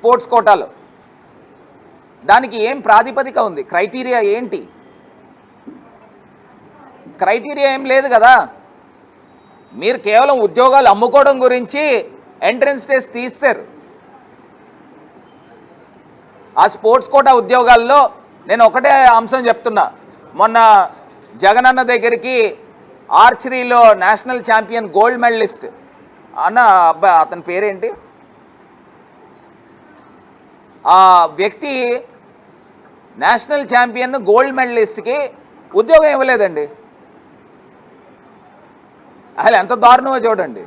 Sports కోటాలో. దానికి ఏం ప్రాతిపదిక ఉంది? క్రైటీరియా ఏంటి? క్రైటీరియా ఏం లేదు కదా. మీరు కేవలం ఉద్యోగాలు అమ్ముకోవడం గురించి ఎంట్రన్స్ టెస్ట్ తీస్తారు. ఆ స్పోర్ట్స్ కోటా ఉద్యోగాల్లో నేను ఒకటే అంశం చెప్తున్నా. మొన్న జగనన్న దగ్గరికి ఆర్చరీలో నేషనల్ ఛాంపియన్ గోల్డ్ మెడలిస్ట్ అన్న అబ్బాయి, అతని పేరేంటి, ఆ వ్యక్తి నేషనల్ ఛాంపియన్ గోల్డ్ మెడలిస్ట్కి ఉద్యోగం ఇవ్వలేదండి. అసలు ఎంత దారుణమో చూడండి.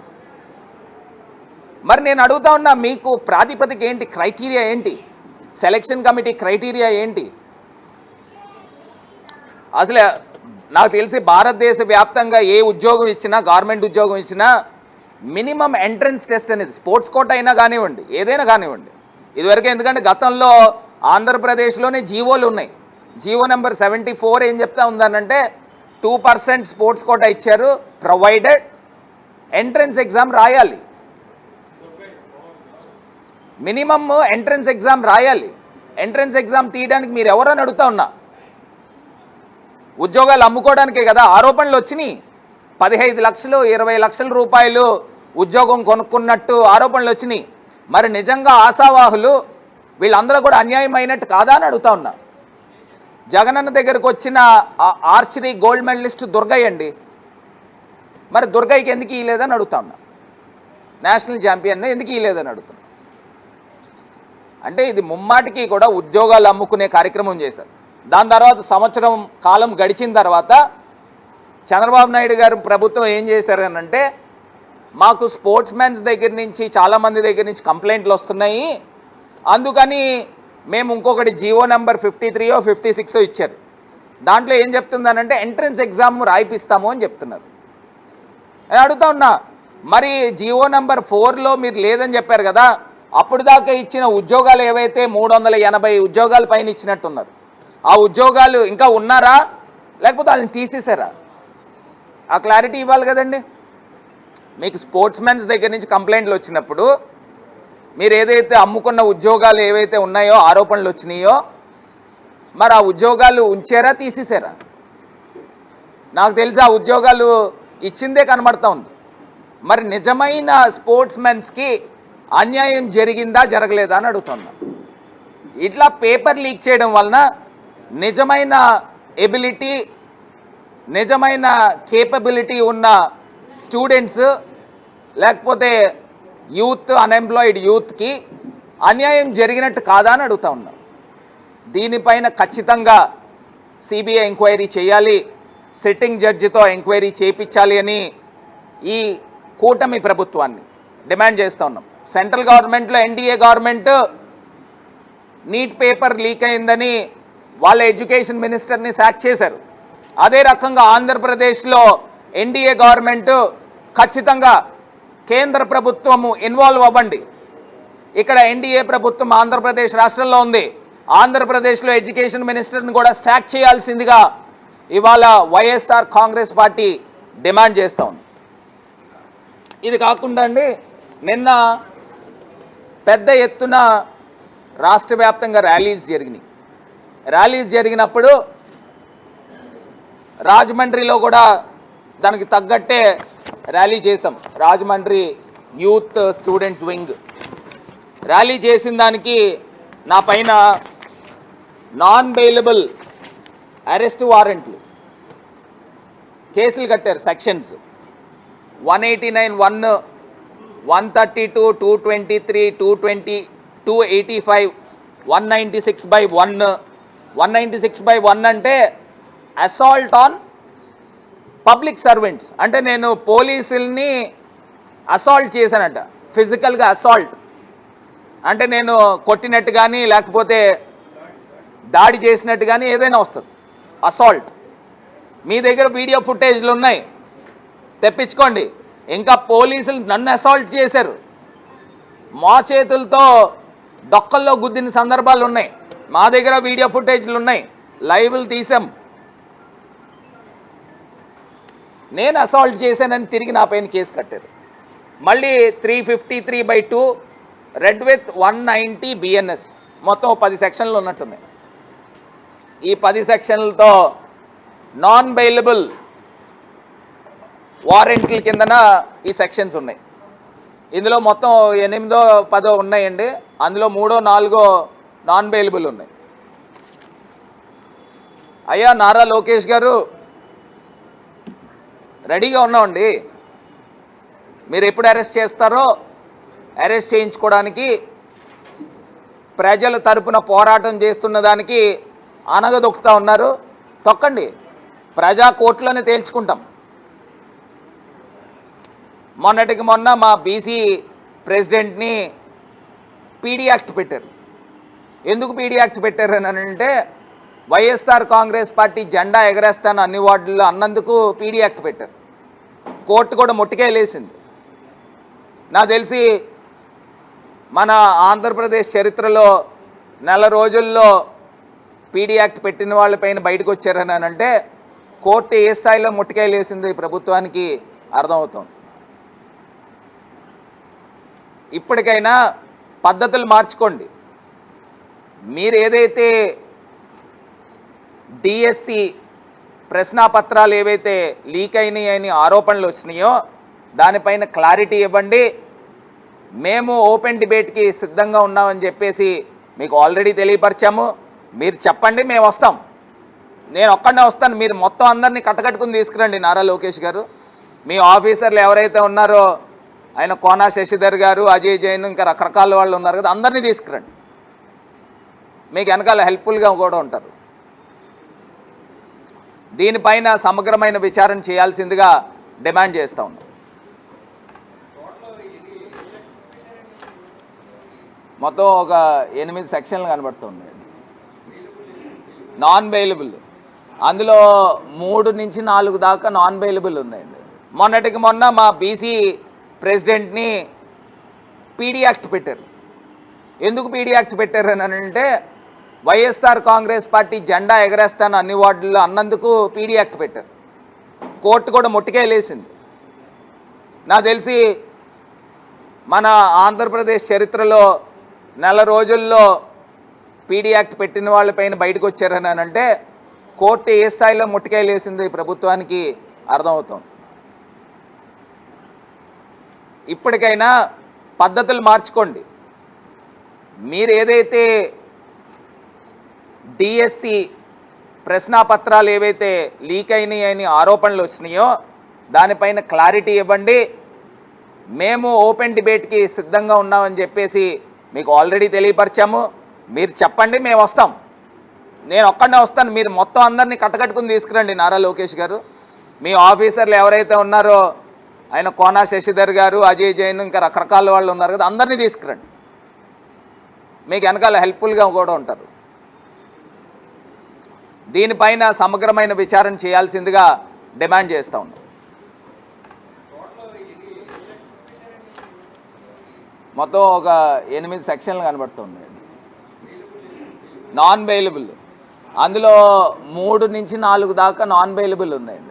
మరి నేను అడుగుతా ఉన్నా, మీకు ప్రాతిపదిక ఏంటి? క్రైటీరియా ఏంటి? సెలక్షన్ కమిటీ క్రైటీరియా ఏంటి? అసలు నాకు తెలిసి భారతదేశ వ్యాప్తంగా ఏ ఉద్యోగం ఇచ్చినా, గవర్నమెంట్ ఉద్యోగం ఇచ్చినా మినిమం ఎంట్రన్స్ టెస్ట్ అనేది, స్పోర్ట్స్ కోటా అయినా కానివ్వండి, ఏదైనా కానివ్వండి. ఇదివరకు ఎందుకంటే గతంలో ఆంధ్రప్రదేశ్లోనే జీవోలు ఉన్నాయి. జీవో నెంబర్ 74 ఏం చెప్తా ఉందనంటే 2% స్పోర్ట్స్ కోటా ఇచ్చారు, ప్రొవైడెడ్ ఎంట్రన్స్ ఎగ్జామ్ రాయాలి. మినిమమ్ ఎంట్రన్స్ ఎగ్జామ్ రాయాలి. ఎంట్రన్స్ ఎగ్జామ్ తీయడానికి మీరు ఎవరని అడుగుతా ఉన్నా. ఉద్యోగాలు అమ్ముకోవడానికే కదా ఆరోపణలు వచ్చినాయి. 15 లక్షలు 20 లక్షల రూపాయలు ఉద్యోగం కొనుక్కున్నట్టు ఆరోపణలు వచ్చినాయి. మరి నిజంగా ఆశావాహులు వీళ్ళందరూ కూడా అన్యాయమైనట్టు కాదా అని అడుగుతా ఉన్నా. జగనన్న దగ్గరకు వచ్చిన ఆర్చరీ గోల్డ్ మెడలిస్ట్ దుర్గయ్య అండి. మరి దుర్గయ్యకి ఎందుకు ఇవ్వలేదని అడుగుతా ఉన్నా. నేషనల్ ఛాంపియన్ ఎందుకు ఇవ్వలేదని అడుగుతున్నా. అంటే ఇది ముమ్మాటికి కూడా ఉద్యోగాలు అమ్ముకునే కార్యక్రమం చేశారు. దాని తర్వాత సంవత్సరం కాలం గడిచిన తర్వాత చంద్రబాబు నాయుడు గారు ప్రభుత్వం ఏం చేశారు అంటే, మాకు స్పోర్ట్స్ మెన్స్ దగ్గర నుంచి చాలామంది దగ్గర నుంచి కంప్లైంట్లు వస్తున్నాయి, అందుకని మేము ఇంకొకటి జీవో నెంబర్ 53 56 ఇచ్చారు. దాంట్లో ఏం చెప్తుందనంటే ఎంట్రన్స్ ఎగ్జామ్ రాయిపిస్తాము అని చెప్తున్నారు. నేను అడుగుతా ఉన్నా, మరి జీవో నెంబర్ 4లో మీరు లేదని చెప్పారు కదా, అప్పుడు దాకా ఇచ్చిన ఉద్యోగాలు ఏవైతే 380 ఉద్యోగాల పైన ఇచ్చినట్టున్నారు, ఆ ఉద్యోగాలు ఇంకా ఉన్నారా లేకపోతే వాళ్ళని తీసేశారా? ఆ క్లారిటీ ఇవ్వాలి కదండి. మీకు స్పోర్ట్స్ మెన్స్ దగ్గర నుంచి కంప్లైంట్లు వచ్చినప్పుడు మీరు ఏదైతే అమ్ముకున్న ఉద్యోగాలు ఏవైతే ఉన్నాయో, ఆరోపణలు వచ్చినాయో, మరి ఆ ఉద్యోగాలు ఉంచారా తీసేశారా? నాకు తెలిసి ఆ ఉద్యోగాలు ఇచ్చిందే కనబడతా ఉంది. మరి నిజమైన స్పోర్ట్స్ మెన్స్కి అన్యాయం జరిగిందా జరగలేదా అని అడుగుతున్నా. ఇట్లా పేపర్ లీక్ చేయడం వలన నిజమైన ఎబిలిటీ, నిజమైన కేపబిలిటీ ఉన్న స్టూడెంట్స్ లేకపోతే యూత్, అన్ఎంప్లాయిడ్ యూత్కి అన్యాయం జరిగినట్టు కాదా అని అడుగుతా ఉన్నా. దీనిపైన ఖచ్చితంగా సిబిఐ ఎంక్వైరీ చేయాలి, సిట్టింగ్ జడ్జితో ఎంక్వైరీ చేయించాలి అని ఈ కూటమి ప్రభుత్వాన్ని డిమాండ్ చేస్తూ ఉన్నాం. సెంట్రల్ గవర్నమెంట్లో NDA government neat paper leak అయిందని వాళ్ళ ఎడ్యుకేషన్ మినిస్టర్ని సాక్ చేశారు. అదే రకంగా ఆంధ్రప్రదేశ్లో ఎన్డీఏ గవర్నమెంట్ ఖచ్చితంగా కేంద్ర ప్రభుత్వము ఇన్వాల్వ్ అవ్వండి. ఇక్కడ ఎన్డీఏ ప్రభుత్వం ఆంధ్రప్రదేశ్ రాష్ట్రంలో ఉంది. ఆంధ్రప్రదేశ్లో ఎడ్యుకేషన్ మినిస్టర్ని కూడా సాక్ చేయాల్సిందిగా ఇవాళ వైఎస్ఆర్ కాంగ్రెస్ పార్టీ డిమాండ్ చేస్తూ ఉంది. ఇది కాకుండా అండి, నిన్న పెద్ద ఎత్తున రాష్ట్ర వ్యాప్తంగా ర్యాలీస్ జరిగినాయి. ర్యాలీస్ జరిగినప్పుడు రాజమండ్రిలో కూడా దానికి తగ్గట్టే ర్యాలీ చేసాం. Rajahmundry youth student wing rally చేసిన దానికి నా పైన నాన్ బెయిలబుల్ అరెస్ట్ వారెంట్లు కేసులు కట్టారు. సెక్షన్స్ 189(1), 132, 223, 220, 285, 196/1. 196/1 అంటే అసాల్ట్ ఆన్ పబ్లిక్ సర్వెంట్స్. అంటే నేను పోలీసుల్ని అసాల్ట్ చేశానట, ఫిజికల్గా అసాల్ట్. అంటే నేను కొట్టినట్టు కానీ లేకపోతే దాడి చేసినట్టు కానీ ఏదైనా వస్తుంది అసాల్ట్. మీ దగ్గర వీడియో ఫుటేజ్లు ఉన్నాయి, తెప్పించుకోండి. ఇంకా పోలీసులు నన్ను అసాల్ట్ చేశారు, మా చేతులతో డొక్కల్లో గుద్దిన సందర్భాలు ఉన్నాయి. మా దగ్గర వీడియో ఫుటేజ్లు ఉన్నాయి, లైవ్లు తీసాం. నేను అసాల్ట్ చేశానని తిరిగి నా పైన కేసు కట్టారు. మళ్ళీ 353/2 రెడ్ విత్ 190 బిఎన్ఎస్ మొత్తం 10 సెక్షన్లు ఉన్నట్టున్నాయి. ఈ 10 సెక్షన్లతో నాన్ బెయిలబుల్ వారెంట్ల కిందన ఈ సెక్షన్స్ ఉన్నాయి. ఇందులో మొత్తం 8 10 ఉన్నాయండి. అందులో 3 4 నాన్ బెయిలబుల్ ఉన్నాయి. అయ్యా నారా లోకేష్ గారు రెడీగా ఉన్నామండి. మీరు ఎప్పుడు అరెస్ట్ చేస్తారో అరెస్ట్ చేయించుకోవడానికి ప్రజల తరపున పోరాటం చేస్తున్న దానికి అనగదొక్కుతా ఉన్నారు. తొక్కండి, ప్రజా కోర్టులను తేల్చుకుంటాం. మొన్నటికి మొన్న మా బీసీ ప్రెసిడెంట్ని పీడీ యాక్ట్ పెట్టారు. ఎందుకు పీడీ యాక్ట్ పెట్టారు అని అంటే వైఎస్ఆర్ కాంగ్రెస్ పార్టీ జెండా ఎగరేస్తాను అన్ని వార్డుల్లో అన్నందుకు పీడీ యాక్ట్ పెట్టారు. కోర్టు కూడా ముట్టికాయలేసింది. నాకు తెలిసి మన ఆంధ్రప్రదేశ్ చరిత్రలో నెల రోజుల్లో పీడీ యాక్ట్ పెట్టిన వాళ్ళపైన బయటకు వచ్చారని అంటే కోర్టు ఏ స్థాయిలో ముట్టికాయలేసింది ప్రభుత్వానికి అర్థమవుతుంది. ఇప్పటికైనా పద్ధతులు మార్చుకోండి. మీరు ఏదైతే డిఎస్సి ప్రశ్నాపత్రాలు ఏవైతే లీక్ అయినాయని ఆరోపణలు వచ్చినాయో దానిపైన క్లారిటీ ఇవ్వండి. మేము ఓపెన్ డిబేట్కి సిద్ధంగా ఉన్నామని చెప్పేసి మీకు ఆల్రెడీ తెలియపరిచాము. మీరు చెప్పండి, మేము వస్తాం. నేను ఒక్కడనే వస్తాను. మీరు మొత్తం అందరినీ కట్టకట్టుకుని తీసుకురండి. నారా లోకేష్ గారు, మీ ఆఫీసర్లు ఎవరైతే ఉన్నారో ఆయన కోనా శశిధర్ గారు, అజయ్ జైన్, ఇంకా రకరకాల వాళ్ళు ఉన్నారు కదా, అందరినీ తీసుకురండి. మీకు వెనకాల హెల్ప్ఫుల్గా కూడా ఉంటారు. దీనిపైన సమగ్రమైన విచారణ చేయాల్సిందిగా డిమాండ్ చేస్తూ ఉన్నాం. మొత్తం ఒక 8 సెక్షన్లు కనబడుతున్నాయి. నాన్ బెయిలబుల్ అందులో 3 నుంచి 4 దాకా నాన్ బెయిలబుల్ ఉన్నాయండి. మొన్నటికి మొన్న మా బీసీ ప్రెసిడెంట్ని పీడీ యాక్ట్ పెట్టారు. ఎందుకు పీడీ యాక్ట్ పెట్టారు అని అంటే వైఎస్ఆర్ కాంగ్రెస్ పార్టీ జెండా ఎగరేస్తాను అన్ని వార్డుల్లో అన్నందుకు పీడీ యాక్ట్ పెట్టారు. కోర్టు కూడా ముట్టికాయలేసింది. నాకు తెలిసి మన ఆంధ్రప్రదేశ్ చరిత్రలో నెల రోజుల్లో పీడీ యాక్ట్ పెట్టిన వాళ్ళపైన బయటకు వచ్చారని అంటే కోర్టు ఏ స్థాయిలో ముట్టికాయలేసింది ప్రభుత్వానికి అర్థమవుతుంది. ఇప్పటికైనా పద్ధతులు మార్చుకోండి. మీరు ఏదైతే డిఎస్సి ప్రశ్నాపత్రాలు ఏవైతే లీక్ అయినాయని ఆరోపణలు వచ్చినాయో దానిపైన క్లారిటీ ఇవ్వండి. మేము ఓపెన్ డిబేట్కి సిద్ధంగా ఉన్నామని చెప్పేసి మీకు ఆల్రెడీ తెలియపరిచాము. మీరు చెప్పండి, మేము వస్తాం. నేను ఒక్కడనే వస్తాను. మీరు మొత్తం అందరినీ కట్టకట్టుకుని తీసుకురండి. నారా లోకేష్ గారు, మీ ఆఫీసర్లు ఎవరైతే ఉన్నారో ఆయన కోనా శశిధర్ గారు, అజయ్ జైన్, ఇంకా రకరకాల వాళ్ళు ఉన్నారు కదా, అందరినీ తీసుకురండి. మీకు వెనకాల హెల్ప్ఫుల్గా కూడా ఉంటారు. దీనిపైన సమగ్రమైన విచారణ చేయాల్సిందిగా డిమాండ్ చేస్తూ ఉన్నాం. మొత్తం ఒక 8 సెక్షన్లు కనబడుతున్నాయి. నాన్ బెయిలబుల్ అందులో 3 నుంచి 4 దాకా నాన్ బెయిలబుల్ ఉన్నాయండి.